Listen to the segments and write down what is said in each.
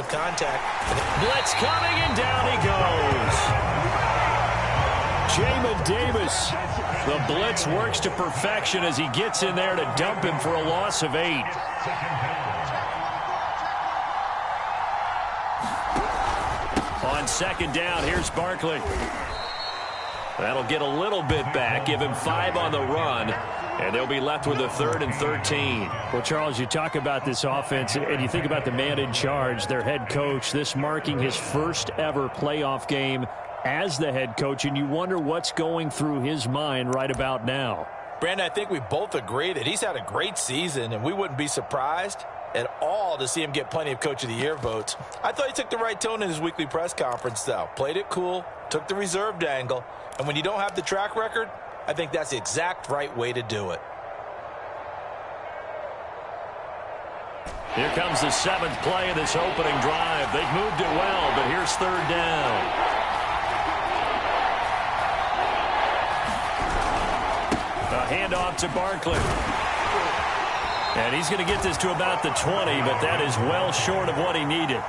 of contact. Blitz coming, and down he goes. Jamin Davis. The blitz works to perfection as he gets in there to dump him for a loss of 8. On second down, here's Barkley. That'll get a little bit back, give him 5 on the run, and they'll be left with a 3rd and 13. Well, Charles, you talk about this offense, and you think about the man in charge, their head coach, this marking his first ever playoff game as the head coach, and you wonder what's going through his mind right about now. Brandon, I think we both agree that he's had a great season, and we wouldn't be surprised at all to see him get plenty of Coach of the Year votes. I thought he took the right tone in his weekly press conference, though. Played it cool, took the reserved angle, and when you don't have the track record, I think that's the exact right way to do it. Here comes the 7th play of this opening drive. They've moved it well, but here's 3rd down. A handoff to Barkley. And he's going to get this to about the 20, but that is well short of what he needed.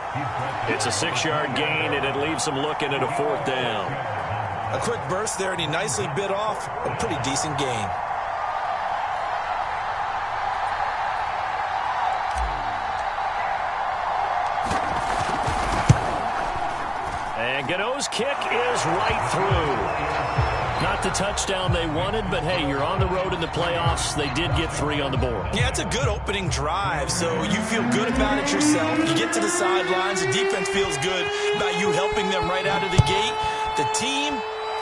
It's a 6-yard gain, and it leaves him looking at a 4th down. A quick burst there, and he nicely bit off a pretty decent gain. And Gano's kick is right through. Not the touchdown they wanted, but hey, you're on the road in the playoffs. They did get 3 on the board. Yeah, it's a good opening drive, so you feel good about it yourself. You get to the sidelines, the defense feels good about you helping them right out of the gate. The team,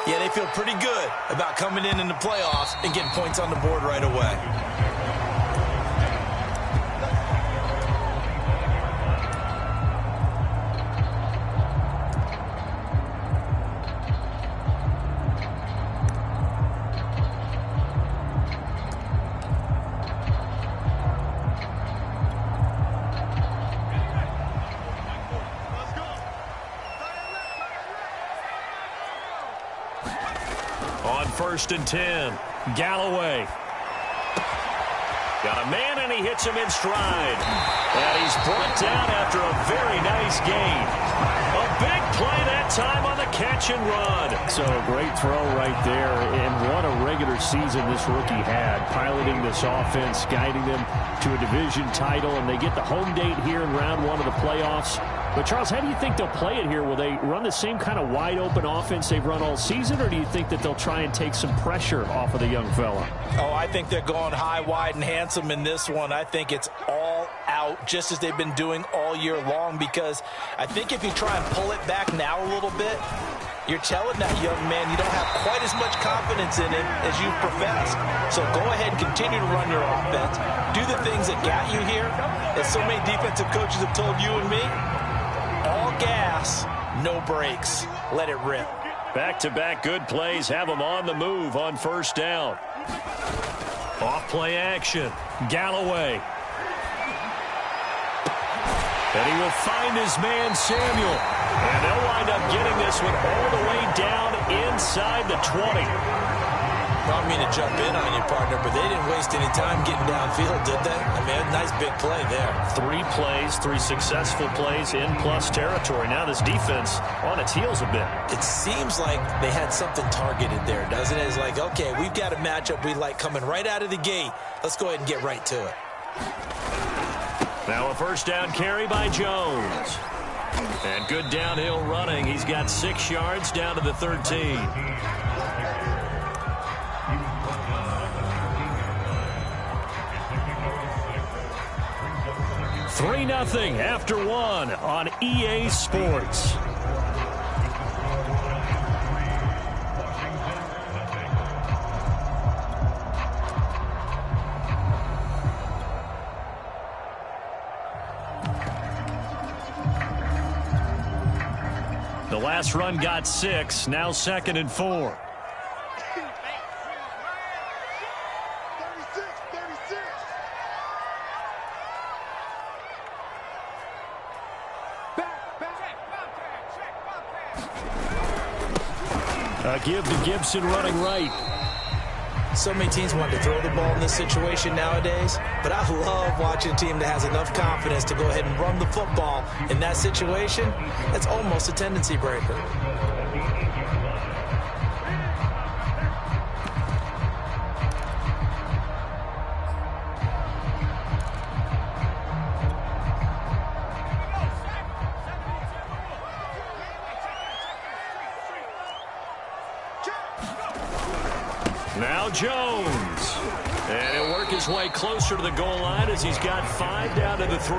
yeah, they feel pretty good about coming in the playoffs and getting points on the board right away. On 1st and 10, Galloway. Got a man, and he hits him in stride. And he's brought down after a very nice gain. A big play that time on the catch and run. So a great throw right there, and what a regular season this rookie had, piloting this offense, guiding them to a division title, and they get the home date here in round 1 of the playoffs. But, Charles, how do you think they'll play it here? Will they run the same kind of wide-open offense they've run all season, or do you think that they'll try and take some pressure off of the young fella? Oh, I think they're going high, wide, and handsome in this one. I think it's all out, just as they've been doing all year long, because I think if you try and pull it back now a little bit, you're telling that young man you don't have quite as much confidence in him as you've professed. So go ahead and continue to run your offense. Do the things that got you here, as so many defensive coaches have told you and me. All gas, no brakes. Let it rip. Back-to-back good plays have him on the move on 1st down. Off-play action. Galloway. And he will find his man, Samuel. And they'll wind up getting this one all the way down inside the 20. I don't mean to jump in on you, partner, but they didn't waste any time getting downfield, did they? I mean, a nice big play there. 3 plays, 3 successful plays in plus territory. Now this defense on its heels a bit. It seems like they had something targeted there, doesn't it? It's like, okay, we've got a matchup we like coming right out of the gate. Let's go ahead and get right to it. Now a 1st down carry by Jones. And good downhill running. He's got 6 yards down to the 13. 3-0 after 1 on EA Sports. The last run got 6, now 2nd and 4. Give to Gibson running right. So many teams want to throw the ball in this situation nowadays, but I love watching a team that has enough confidence to go ahead and run the football. In that situation, that's almost a tendency breaker. Now Jones. And he'll work his way closer to the goal line as he's got 5 down to the 3.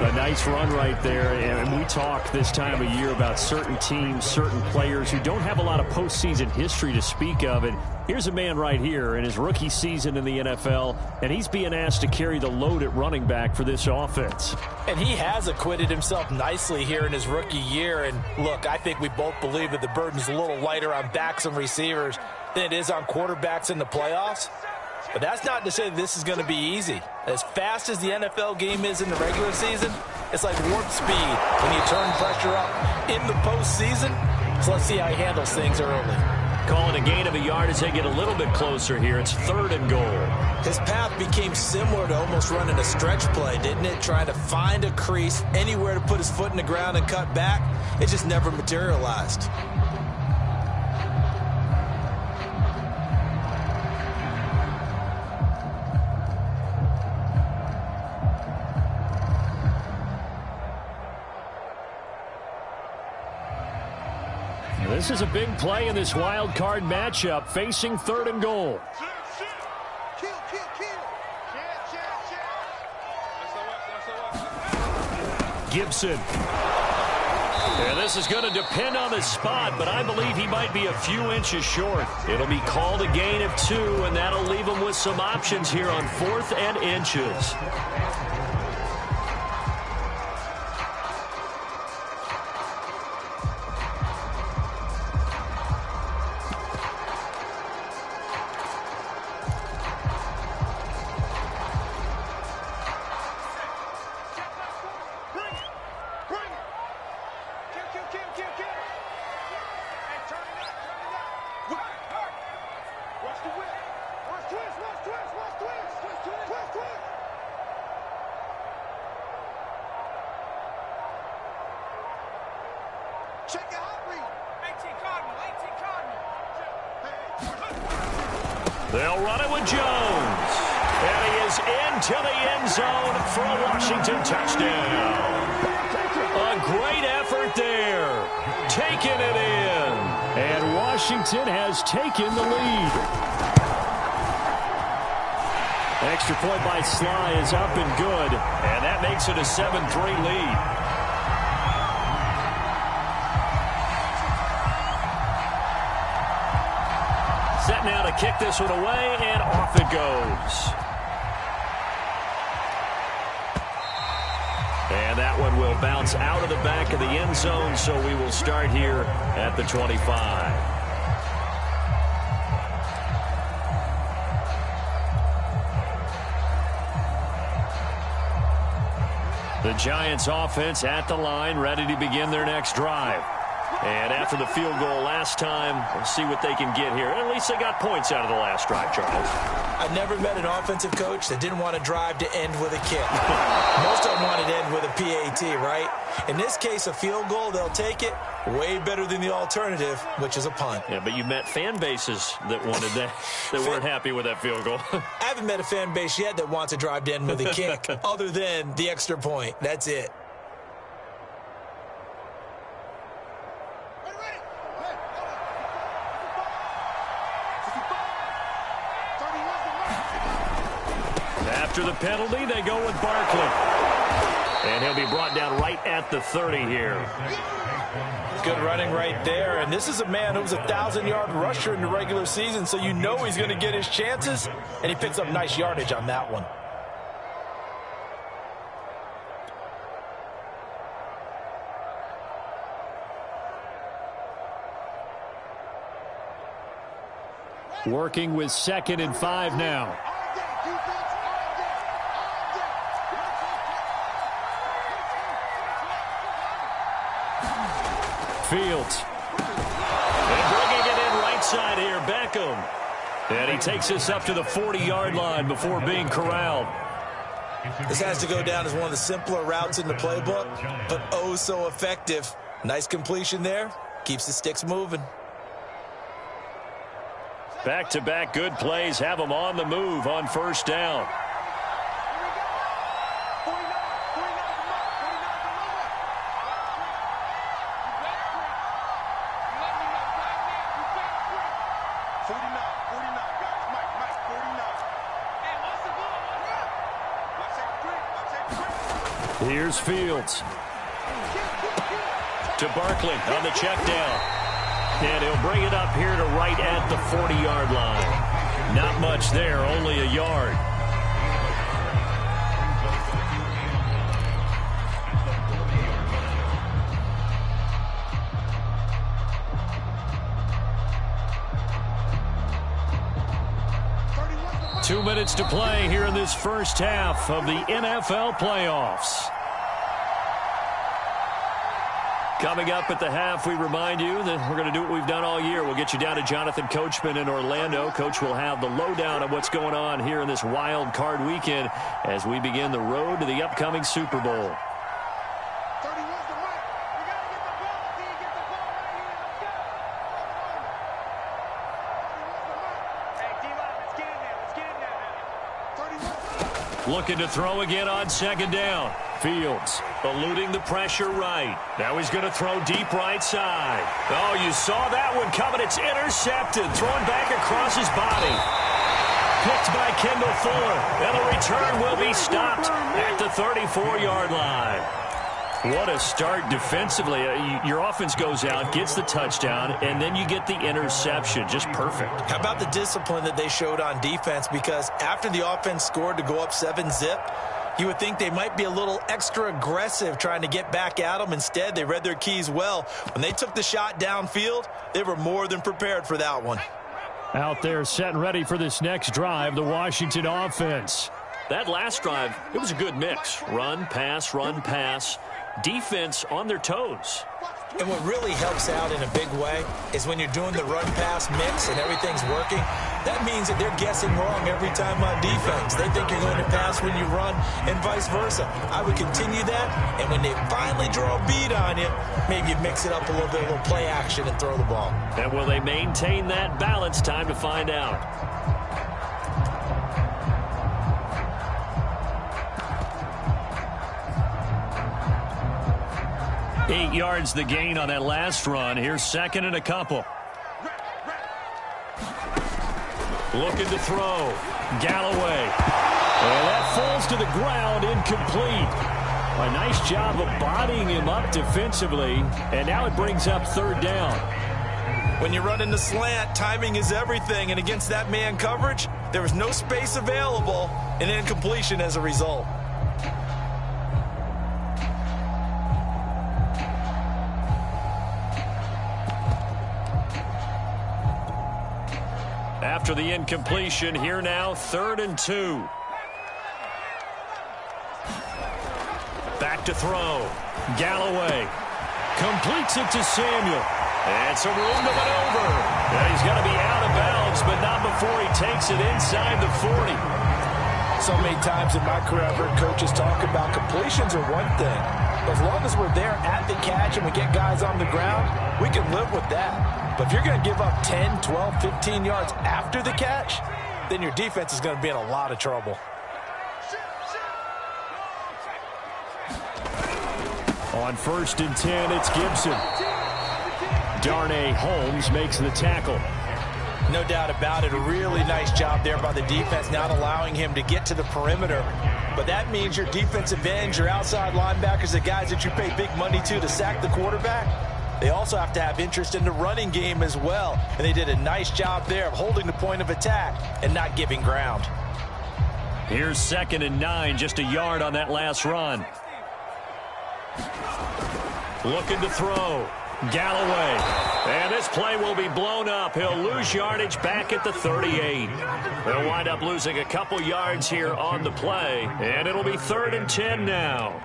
A nice run right there, and we talk this time of year about certain teams, certain players who don't have a lot of postseason history to speak of, and here's a man right here in his rookie season in the NFL, and he's being asked to carry the load at running back for this offense. And he has acquitted himself nicely here in his rookie year, and look, I think we both believe that the burden's a little lighter on backs and receivers than it is on quarterbacks in the playoffs. But that's not to say that this is going to be easy. As fast as the NFL game is in the regular season, it's like warp speed when you turn pressure up in the postseason. So let's see how he handles things early. Call it a gain of a yard as they get a little bit closer here. It's 3rd and goal. His path became similar to almost running a stretch play, didn't it? Trying to find a crease, anywhere to put his foot in the ground and cut back. It just never materialized. This is a big play in this wild card matchup, facing 3rd and goal. Gibson. And this is going to depend on the spot, but I believe he might be a few inches short. It'll be called a gain of 2, and that'll leave him with some options here on 4th and inches. They'll run it with Jones. And he is into the end zone for a Washington touchdown. A great effort there. Taking it in. And Washington has taken the lead. Extra point by Sly is up and good. And that makes it a 7-3 lead. Set now to kick this one away, and off it goes. And that one will bounce out of the back of the end zone, so we will start here at the 25. The Giants offense at the line, ready to begin their next drive. And after the field goal last time, we'll see what they can get here. At least they got points out of the last drive, Charles. I've never met an offensive coach that didn't want to drive to end with a kick. Most of them wanted to end with a PAT, right? In this case, a field goal, they'll take it. Way better than the alternative, which is a punt. Yeah, but you met fan bases that wanted that, that weren't happy with that field goal. I haven't met a fan base yet that wants to drive to end with a kick, other than the extra point. That's it. After the penalty, they go with Barkley. And he'll be brought down right at the 30 here. Good running right there. And this is a man who was a 1,000-yard rusher in the regular season, so you know he's going to get his chances. And he picks up nice yardage on that one. Working with 2nd and 5 now. Fields. And bringing it in right side here, Beckham. And he takes us up to the 40-yard line before being corralled. This has to go down as one of the simpler routes in the playbook, but oh so effective. Nice completion there. Keeps the sticks moving. Back-to-back good plays have them on the move on first down. Here's Fields. To Barkley on the check down. And he'll bring it up here to right at the 40-yard line. Not much there, only a yard. Two minutes to play here in this first half of the NFL playoffs. Coming up at the half, we remind you that we're going to do what we've done all year. We'll get you down to Jonathan Coachman in Orlando. Coach will have the lowdown of what's going on here in this wild card weekend as we begin the road to the upcoming Super Bowl. Looking to throw again on second down. Fields eluding the pressure right. Now he's going to throw deep right side. Oh, you saw that one coming. It's intercepted. Thrown back across his body. Picked by Kendall Fuller. And the return will be stopped at the 34-yard line. What a start defensively. Your offense goes out, gets the touchdown, and then you get the interception. Just perfect. How about the discipline that they showed on defense? Because after the offense scored to go up 7-zip, you would think they might be a little extra aggressive trying to get back at them. Instead, they read their keys well. When they took the shot downfield, they were more than prepared for that one. Out there set and ready for this next drive, the Washington offense. That last drive, it was a good mix. Run, pass, defense on their toes. And what really helps out in a big way is when you're doing the run-pass mix and everything's working, that means that they're guessing wrong every time on defense. They think you're going to pass when you run and vice versa. I would continue that, and when they finally draw a beat on you, maybe you mix it up a little bit, a little play action and throw the ball. And will they maintain that balance? Time to find out. 8 yards the gain on that last run. Here's second and a couple. Looking to throw. Galloway. And that falls to the ground, incomplete. A nice job of bodying him up defensively. And now it brings up third down. When you run in the slant, timing is everything. And against that man coverage, there was no space available, and incompletion as a result. After the incompletion, here now, 3rd and 2. Back to throw. Galloway completes it to Samuel. And some room to maneuver. And he's going to be out of bounds, but not before he takes it inside the 40. So many times in my career, I've heard coaches talk about completions are one thing. As long as we're there at the catch and we get guys on the ground, we can live with that. But if you're going to give up 10, 12, 15 yards after the catch, then your defense is going to be in a lot of trouble. On 1st and 10, it's Gibson. Darnay Holmes makes the tackle. No doubt about it. A really nice job there by the defense, not allowing him to get to the perimeter. But that means your defensive ends, your outside linebackers, the guys that you pay big money to sack the quarterback, they also have to have interest in the running game as well. And they did a nice job there of holding the point of attack and not giving ground. Here's 2nd and 9, just a yard on that last run. Looking to throw. Galloway. And this play will be blown up. He'll lose yardage back at the 38. They'll wind up losing a couple yards here on the play. And it'll be 3rd and 10 now.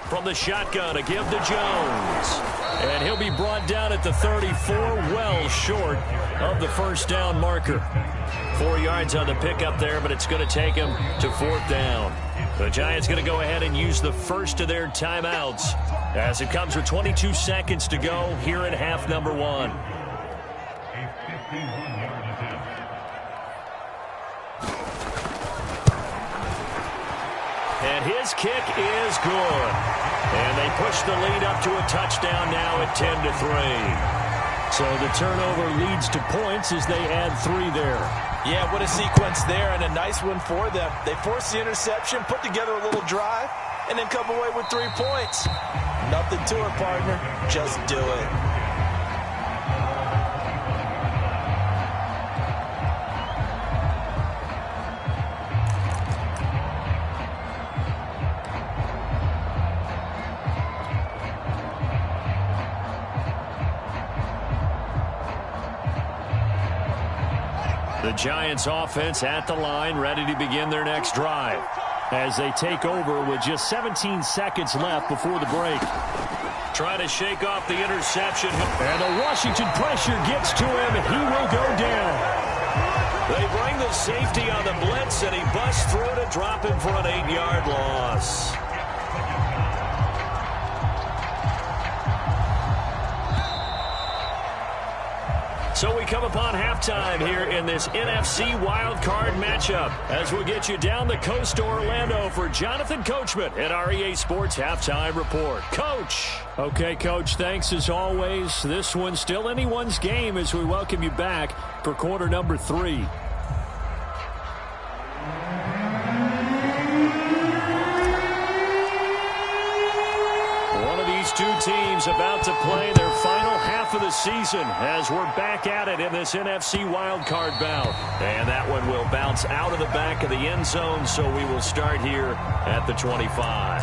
From the shotgun, a give to Jones. And he'll be brought down at the 34, well short of the first down marker. 4 yards on the pickup there, but it's going to take him to 4th down. The Giants going to go ahead and use the first of their timeouts as it comes with 22 seconds to go here in half number 1. And his kick is good. And they push the lead up to a touchdown now at 10-3. So the turnover leads to points as they add 3 there. Yeah, what a sequence there, and a nice one for them. They force the interception, put together a little drive, and then come away with 3 points. Nothing to it, partner. Just do it. The Giants offense at the line, ready to begin their next drive. As they take over with just 17 seconds left before the break. Trying to shake off the interception. And the Washington pressure gets to him. He will go down. They bring the safety on the blitz, and he busts through to drop him for an 8-yard loss. So we come upon halftime here in this NFC wildcard matchup as we'll get you down the coast to Orlando for Jonathan Coachman at our EA Sports Halftime Report. Coach. Okay, Coach, thanks as always. This one's still anyone's game as we welcome you back for quarter number 3. Two teams about to play their final half of the season as we're back at it in this NFC wildcard bout. And that one will bounce out of the back of the end zone, so we will start here at the 25.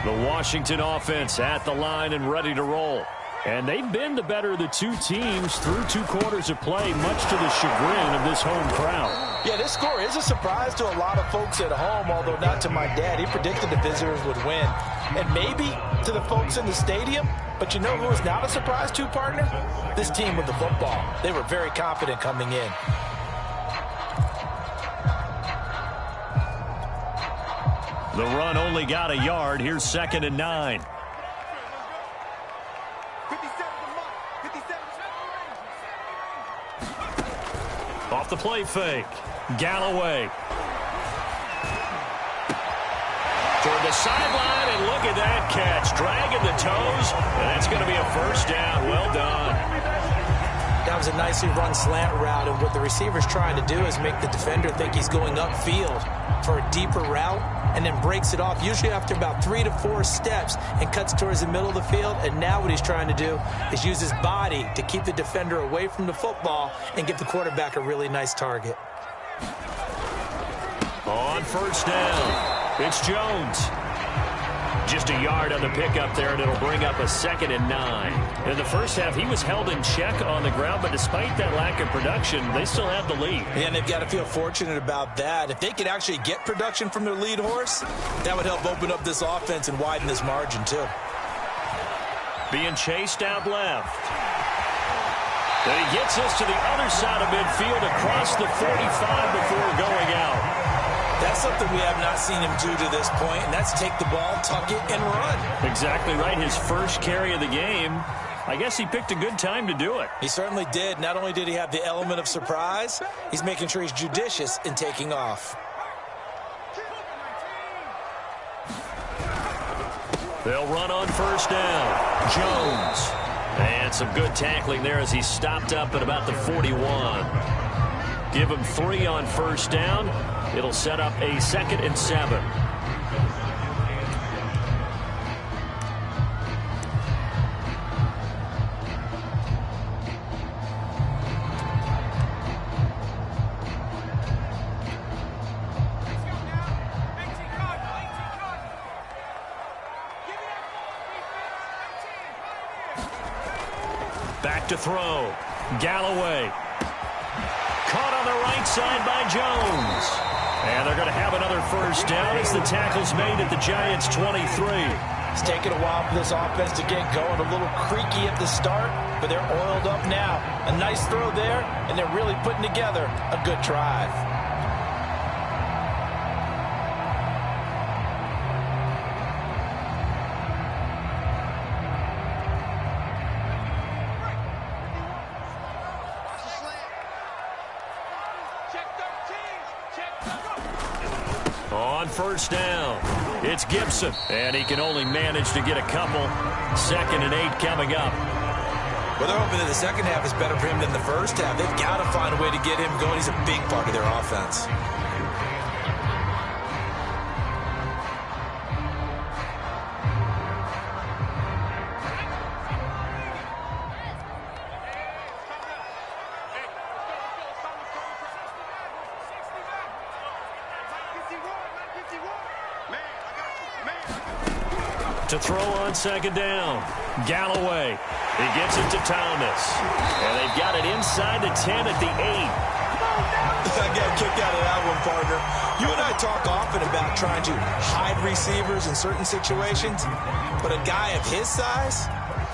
The Washington offense at the line and ready to roll. And they've been the better of the 2 teams through 2 quarters of play, much to the chagrin of this home crowd. Yeah, this score is a surprise to a lot of folks at home, although not to my dad. He predicted the visitors would win. And maybe to the folks in the stadium, but you know who is not a surprise to, partner? This team with the football. They were very confident coming in. The run only got a yard. Here's 2nd and 9. Off the play fake. Galloway. Toward the sideline, and look at that catch. Dragging the toes, and that's going to be a first down. Well done. That was a nicely run slant route, and what the receiver's trying to do is make the defender think he's going upfield for a deeper route, and then breaks it off, usually after about 3 to 4 steps, and cuts towards the middle of the field. And now what he's trying to do is use his body to keep the defender away from the football and give the quarterback a really nice target. On first down, it's Jones. Just a yard on the pickup there, and it'll bring up a 2nd and 9. In the first half, he was held in check on the ground, but despite that lack of production, they still have the lead. Yeah, and they've got to feel fortunate about that. If they could actually get production from their lead horse, that would help open up this offense and widen this margin, too. Being chased out left. Then he gets us to the other side of midfield across the 45 before going out. That's something we have not seen him do to this point, and that's take the ball, tuck it, and run. Exactly right. His first carry of the game. I guess he picked a good time to do it. He certainly did. Not only did he have the element of surprise, he's making sure he's judicious in taking off. They'll run on first down. Jones. And some good tackling there as he stopped up at about the 41. Give him 3 on first down. It'll set up a 2nd and 7. Back back to throw. Galloway. Caught on the right side by Jones. And they're going to have another first down as the tackle's made at the Giants' 23. It's taken a while for this offense to get going. A little creaky at the start, but they're oiled up now. A nice throw there, and they're really putting together a good drive. On first down, it's Gibson, and he can only manage to get a couple. 2nd and 8 coming up. Well, they're hoping that the second half is better for him than the first half. They've got to find a way to get him going. He's a big part of their offense. To throw on 2nd down. Galloway. He gets it to Thomas. And they've got it inside the 10 at the 8. I got kicked out of that one, partner. You and I talk often about trying to hide receivers in certain situations, but a guy of his size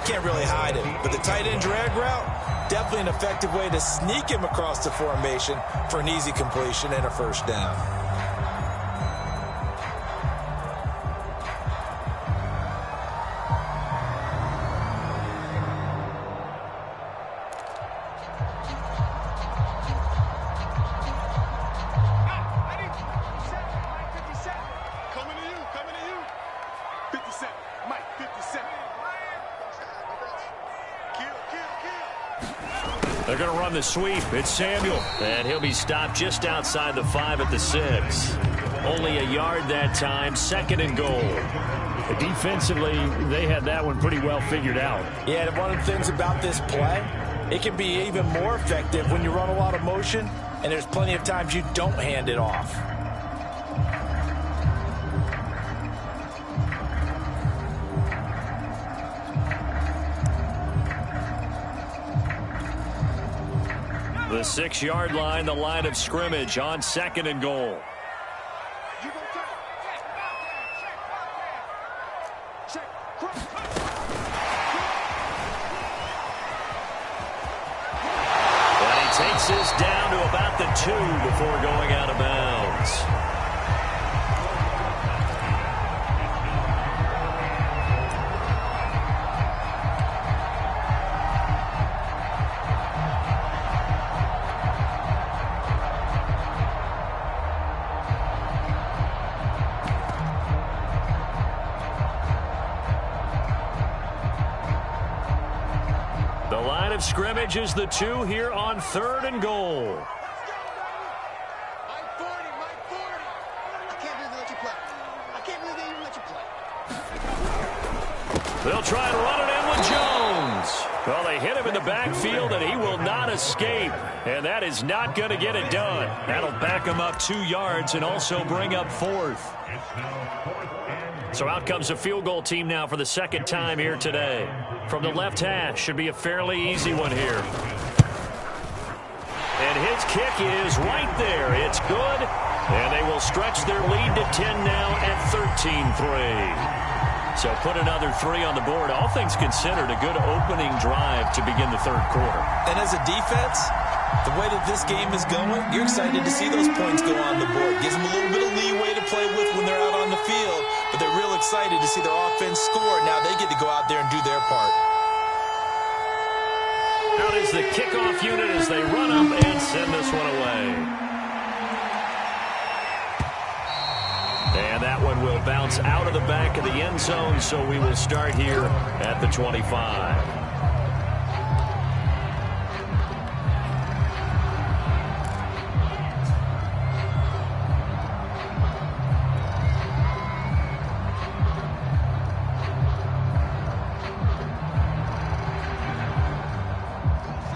can't really hide it. But the tight end drag route, definitely an effective way to sneak him across the formation for an easy completion and a first down. They're going to run the sweep. It's Samuel. And he'll be stopped just outside the 5 at the 6. Only a yard that time. 2nd and goal. Defensively, they had that one pretty well figured out. Yeah, and one of the things about this play, it can be even more effective when you run a lot of motion, and there's plenty of times you don't hand it off. The 6-yard line, the line of scrimmage on 2nd and goal. And he takes this down to about the 2 before going out of bounds. Scrimmage is the 2 here on 3rd and goal. They'll try and run it in with Jones. Well, they hit him in the backfield, and he will not escape. And that is not going to get it done. That'll back him up 2 yards and also bring up 4th. So out comes a field goal team now for the 2nd time here today. From the left hash, should be a fairly easy one here. And his kick is right there. It's good. And they will stretch their lead to 10 now at 13-3. So put another 3 on the board. All things considered, a good opening drive to begin the 3rd quarter. And as a defense, the way that this game is going, you're excited to see those points go on the board. Gives them a little bit of leeway to play with when they're out on the field, but they're real excited to see their offense score. Now they get to go out there and do their part. Out is the kickoff unit as they run up and send this one away. And that one will bounce out of the back of the end zone, so we will start here at the 25.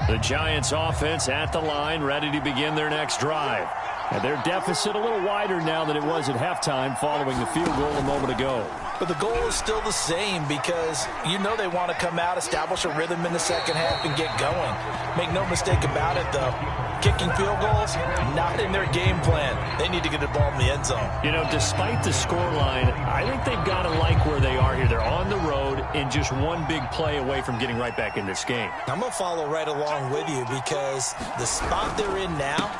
The Giants offense at the line, ready to begin their next drive. And their deficit a little wider now than it was at halftime following the field goal a moment ago. But the goal is still the same because you know they want to come out, establish a rhythm in the second half, and get going. Make no mistake about it, though. Kicking field goals, not in their game plan. They need to get the ball in the end zone. You know, despite the scoreline, I think they've got to like where they are here. They're on the road and just one big play away from getting right back in this game. I'm going to follow right along with you because the spot they're in now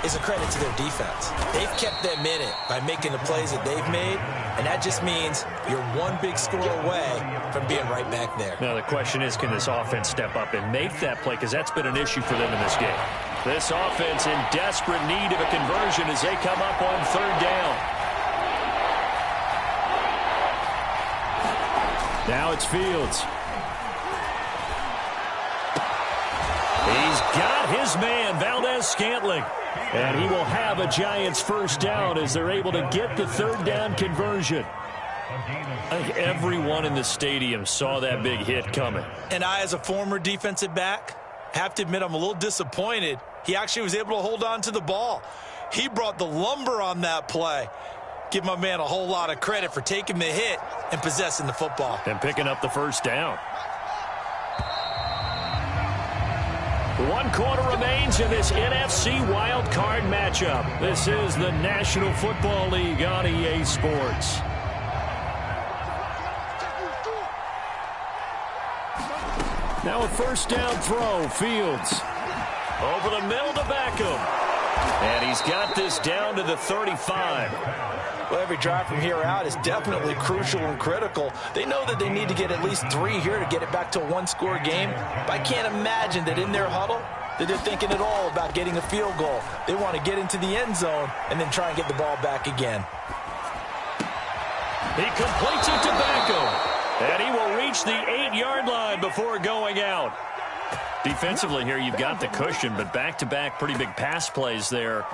is a credit to their defense. They've kept them in it by making the plays that they've made, and that just means you're one big score away from being right back there. Now, the question is, can this offense step up and make that play? Because that's been an issue for them in this game. This offense in desperate need of a conversion as they come up on third down. Now it's Fields. He's got his man, Valdez-Scantling. And he will have a Giants first down as they're able to get the third down conversion. I think everyone in the stadium saw that big hit coming. And I, as a former defensive back, have to admit I'm a little disappointed. He actually was able to hold on to the ball. He brought the lumber on that play. Give my man a whole lot of credit for taking the hit and possessing the football. And picking up the first down. 1 quarter remains in this NFC Wild Card matchup. This is the National Football League on EA Sports. Now a first down throw, Fields. Over the middle to Beckham. And he's got this down to the 35. Well, every drive from here out is definitely crucial and critical. They know that they need to get at least 3 here to get it back to a one-score game. But I can't imagine that in their huddle that they're thinking at all about getting a field goal. They want to get into the end zone and then try and get the ball back again. He completes it to Beckham. And he will reach the 8-yard line before going out. Defensively here, you've got the cushion, but back-to-back pretty big pass plays there.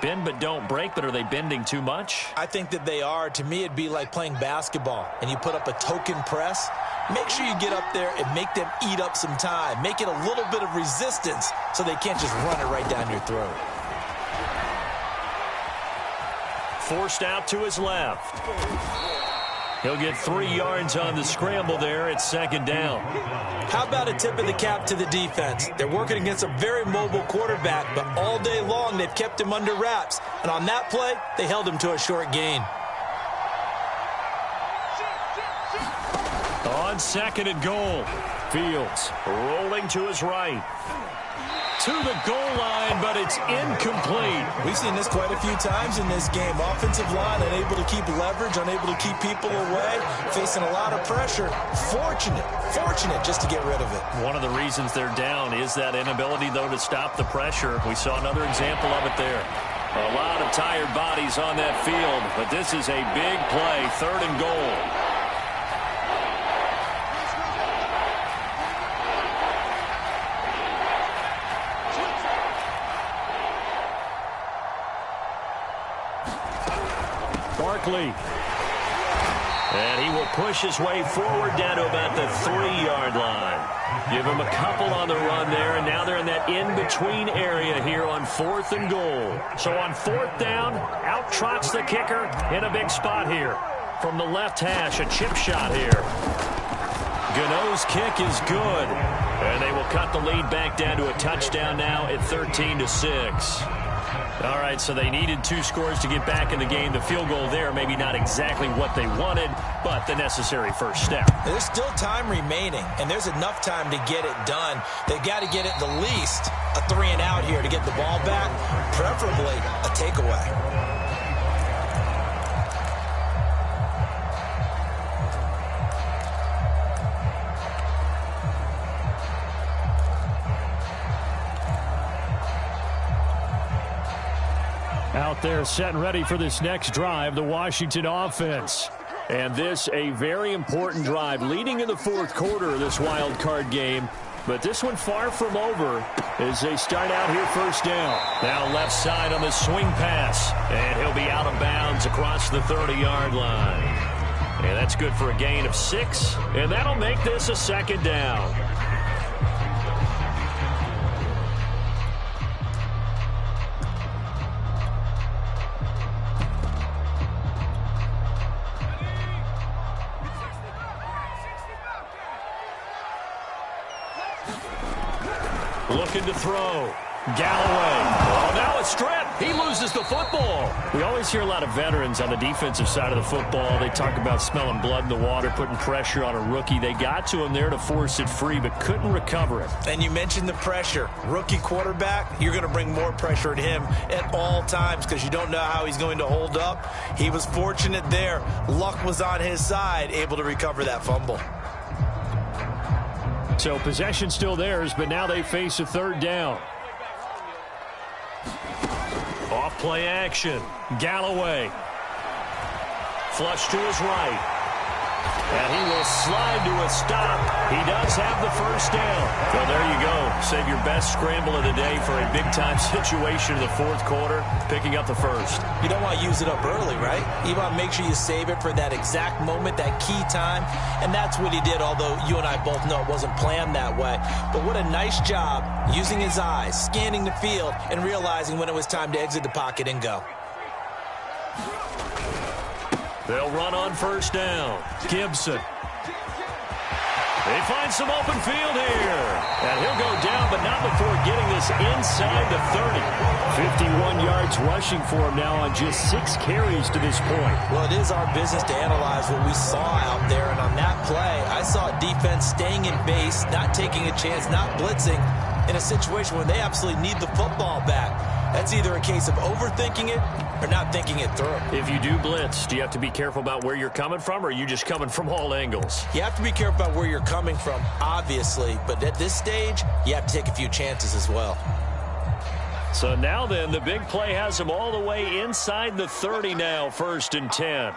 Bend but don't break, but are they bending too much? I think that they are. To me, it'd be like playing basketball, and you put up a token press. Make sure you get up there and make them eat up some time. Make it a little bit of resistance so they can't just run it right down your throat. Forced out to his left. He'll get 3 yards on the scramble there at second down. How about a tip of the cap to the defense? They're working against a very mobile quarterback, but all day long they've kept him under wraps. And on that play, they held him to a short gain. On second and goal, Fields rolling to his right. To the goal line, but it's incomplete. We've seen this quite a few times in this game. Offensive line unable to keep leverage, unable to keep people away, facing a lot of pressure. Fortunate just to get rid of it. One of the reasons they're down is that inability, though, to stop the pressure. We saw another example of it there. A lot of tired bodies on that field, but this is a big play, third and goal. Barkley. And he will push his way forward down to about the 3-yard line. Give him a couple on the run there, and now they're in that in-between area here on 4th and goal. So on 4th down, out trots the kicker in a big spot here. From the left hash, a chip shot here. Gano's kick is good. And they will cut the lead back down to a touchdown now at 13-6. All right, so they needed 2 scores to get back in the game. The field goal there, maybe not exactly what they wanted, but the necessary first step. There's still time remaining, and there's enough time to get it done. They've got to get it the least a 3-and-out here to get the ball back, preferably a takeaway. Out there set and ready for this next drive, the Washington offense. And this a very important drive leading in the 4th quarter of this wild card game. But this one far from over as they start out here first down. Now left side on the swing pass. And he'll be out of bounds across the 30-yard line. And that's good for a gain of 6. And that'll make this a second down. Looking to throw. Galloway. Oh, now a strip. He loses the football. We always hear a lot of veterans on the defensive side of the football. They talk about smelling blood in the water, putting pressure on a rookie. They got to him there to force it free, but couldn't recover it. And you mentioned the pressure. Rookie quarterback, you're going to bring more pressure at him at all times because you don't know how he's going to hold up. He was fortunate there. Luck was on his side, able to recover that fumble. So possession still theirs, but now they face a third down. Off play action. Galloway. Flush to his right. And he will slide to a stop. He does have the first down. Well, there you go. Save your best scramble of the day for a big-time situation in the fourth quarter, picking up the first. You don't want to use it up early, right? You want to make sure you save it for that exact moment, that key time. And that's what he did, although you and I both know it wasn't planned that way. But what a nice job using his eyes, scanning the field, and realizing when it was time to exit the pocket and go. They'll run on first down. Gibson. They find some open field here. And he'll go down, but not before getting this inside the 30. 51 yards rushing for him now on just 6 carries to this point. Well, it is our business to analyze what we saw out there. And on that play, I saw defense staying in base, not taking a chance, not blitzing in a situation where they absolutely need the football back. That's either a case of overthinking it or not thinking it through. If you do blitz, do you have to be careful about where you're coming from, or are you just coming from all angles? You have to be careful about where you're coming from, obviously. But at this stage, you have to take a few chances as well. So now then, the big play has him all the way inside the 30 now, 1st and 10.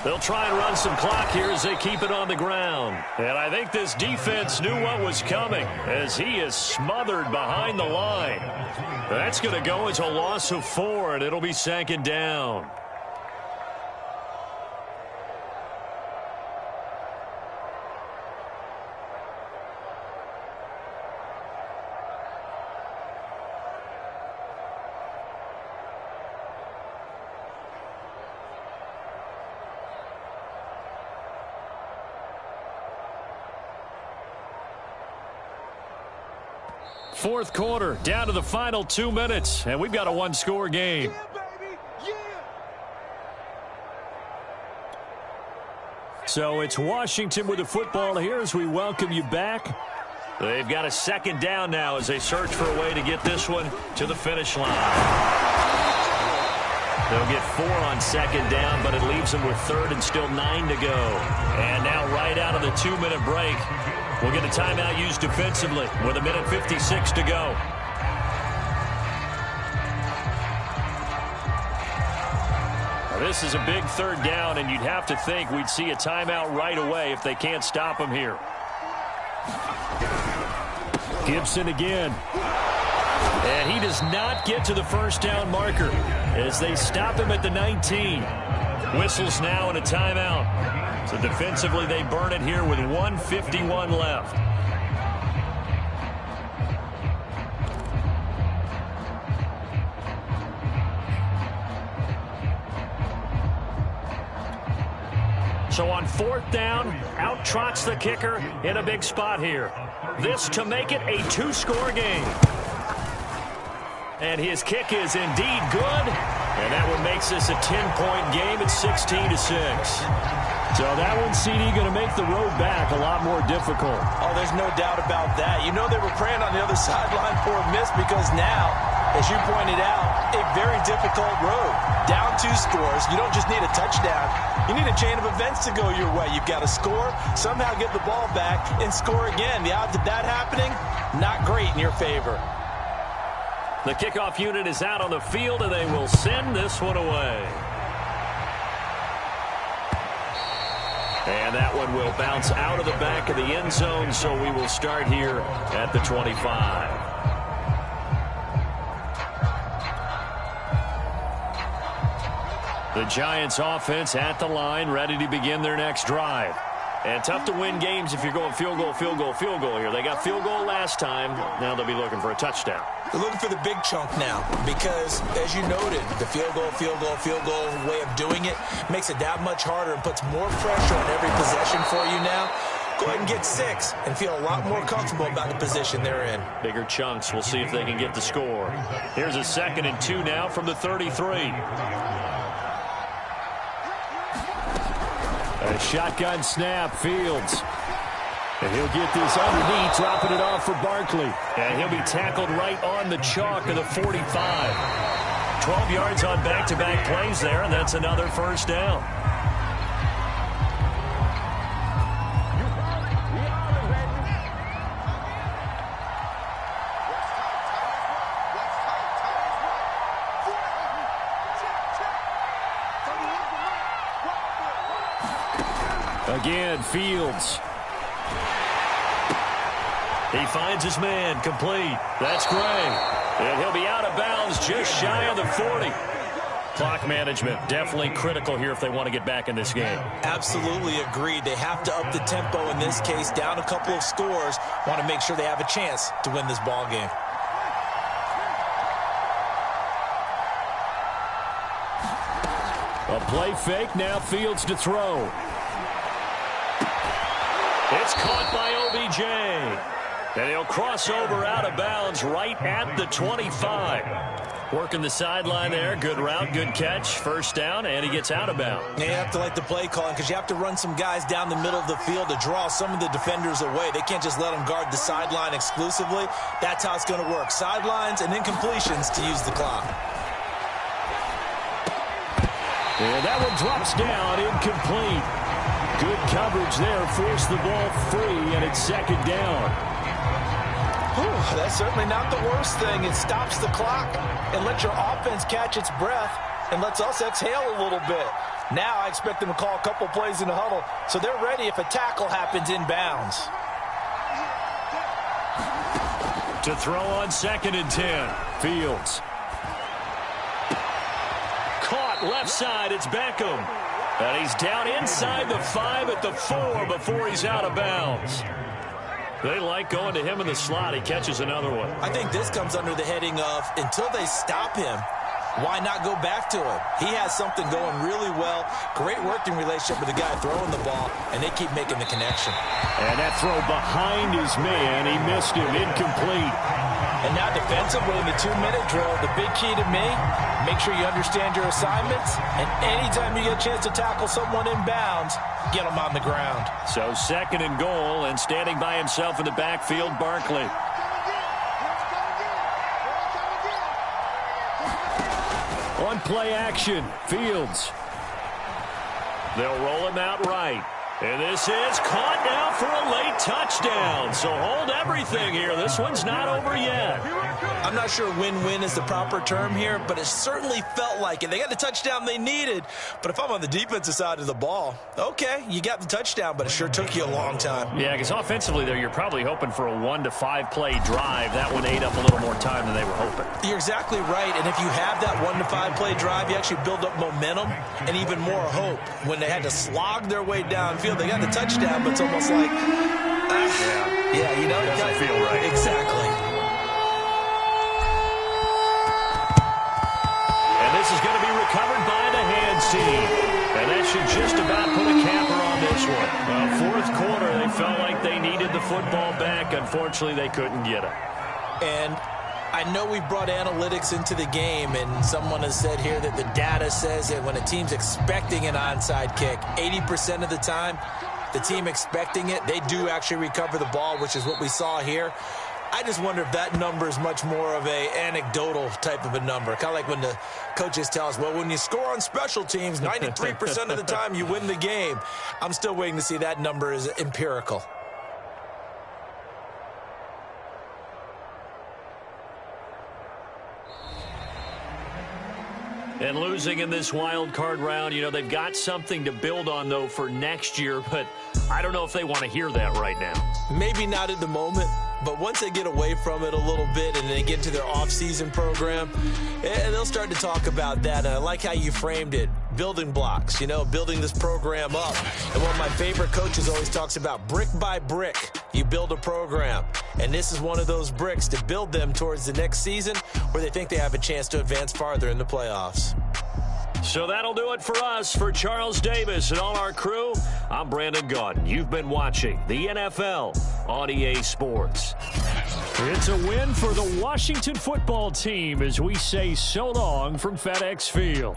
They'll try and run some clock here as they keep it on the ground. And I think this defense knew what was coming as he is smothered behind the line. That's going to go as a loss of 4, and it'll be 2nd down. Fourth quarter, down to the final 2 minutes, and we've got a one-score game. So it's Washington with the football here as we welcome you back. They've got a 2nd down now as they search for a way to get this one to the finish line. They'll get 4 on 2nd down, but it leaves them with 3rd and still 9 to go. And now right out of the 2-minute break, we'll get a timeout used defensively with 1:56 to go. Now this is a big 3rd down, and you'd have to think we'd see a timeout right away if they can't stop him here. Gibson again. And he does not get to the 1st down marker as they stop him at the 19. Whistles now and a timeout. So defensively, they burn it here with 1:51 left. So on 4th down, out trots the kicker in a big spot here. This to make it a 2-score game. And his kick is indeed good. And that one makes this a 10-point game at 16-6. So that one, CD, going to make the road back a lot more difficult. Oh, there's no doubt about that. You know they were praying on the other sideline for a miss because now, as you pointed out, a very difficult road. Down 2 scores. You don't just need a touchdown. You need a chain of events to go your way. You've got to score, somehow get the ball back, and score again. The odds of that happening, not great in your favor. The kickoff unit is out on the field, and they will send this one away. And that one will bounce out of the back of the end zone, so we will start here at the 25. The Giants offense at the line, ready to begin their next drive. And tough to win games if you're going field goal, field goal, field goal here. They got field goal last time. Now they'll be looking for a touchdown. They're looking for the big chunk now because, as you noted, the field goal way of doing it makes it that much harder and puts more pressure on every possession for you now. go ahead and get 6 and feel a lot more comfortable about the position they're in. Bigger chunks. We'll see if they can get the score. Here's a 2nd and 2 now from the 33. A shotgun snap, Fields. And he'll get this underneath, dropping it off for Barkley. And he'll be tackled right on the chalk of the 45. 12 yards on back-to-back plays there, and that's another first down. Again, Fields. He finds his man, complete. That's Gray. And he'll be out of bounds just shy of the 40. Clock management, definitely critical here if they want to get back in this game. Absolutely agreed. They have to up the tempo in this case, down a couple of scores. Want to make sure they have a chance to win this ball game. A play fake, now Fields to throw. It's caught by OBJ. And he'll cross over out of bounds right at the 25. Working the sideline there. Good route, good catch. First down, and he gets out of bounds. You have to like the play calling because you have to run some guys down the middle of the field to draw some of the defenders away. They can't just let them guard the sideline exclusively. That's how it's going to work. Sidelines and then completions to use the clock. And that one drops down, incomplete. Good coverage there, forced the ball free, and it's 2nd down. Whew, that's certainly not the worst thing. It stops the clock and lets your offense catch its breath and lets us exhale a little bit. Now I expect them to call a couple plays in the huddle so they're ready if a tackle happens inbounds. To throw on 2nd and 10. Fields. Caught left side, it's Beckham. And he's down inside the 5 at the 4 before he's out of bounds. They like going to him in the slot. He catches another one. I think this comes under the heading of until they stop him, why not go back to him? He has something going really well. Great working relationship with the guy throwing the ball, and they keep making the connection. And that throw behind his man. He missed him. Incomplete. And now defensively in the 2-minute drill, the big key to me, make sure you understand your assignments, and anytime you get a chance to tackle someone in bounds, get them on the ground. So 2nd and goal, and standing by himself in the backfield, Barkley. On play action, Fields. They'll roll him out right. And this is caught now for a late touchdown. So hold everything here. This one's not over yet. I'm not sure win-win is the proper term here, but it certainly felt like it. They got the touchdown they needed. But if I'm on the defensive side of the ball, okay, you got the touchdown, but it sure took you a long time. Yeah, because offensively there, you're probably hoping for a 1 to 5 play drive. That one ate up a little more time than they were hoping. You're exactly right. And if you have that 1 to 5 play drive, you actually build up momentum and even more hope. When they had to slog their way downfield, they got the touchdown, but it's almost like, yeah, you know, it doesn't feel right. Exactly. And this is going to be recovered by the hands team. And that should just about put a capper on this one. Fourth quarter, they felt like they needed the football back. Unfortunately, they couldn't get it. And I know we brought analytics into the game, and someone has said here that the data says that when a team's expecting an onside kick, 80% of the time, the team expecting it, they do actually recover the ball, which is what we saw here. I just wonder if that number is much more of a anecdotal type of a number. Kind of like when the coaches tell us, well, when you score on special teams, 93% of the time you win the game. I'm still waiting to see that number is empirical. And losing in this wild card round, you know, they've got something to build on, though, for next year. But I don't know if they want to hear that right now. Maybe not at the moment, but once they get away from it a little bit and they get into their off-season program, they'll start to talk about that. And I like how you framed it. Building blocks, you know, building this program up. And one of my favorite coaches always talks about brick by brick, you build a program. And this is one of those bricks to build them towards the next season where they think they have a chance to advance farther in the playoffs. So that'll do it for us. For Charles Davis and all our crew, I'm Brandon Gaudin. You've been watching the NFL on EA Sports. It's a win for the Washington football team as we say so long from FedEx Field.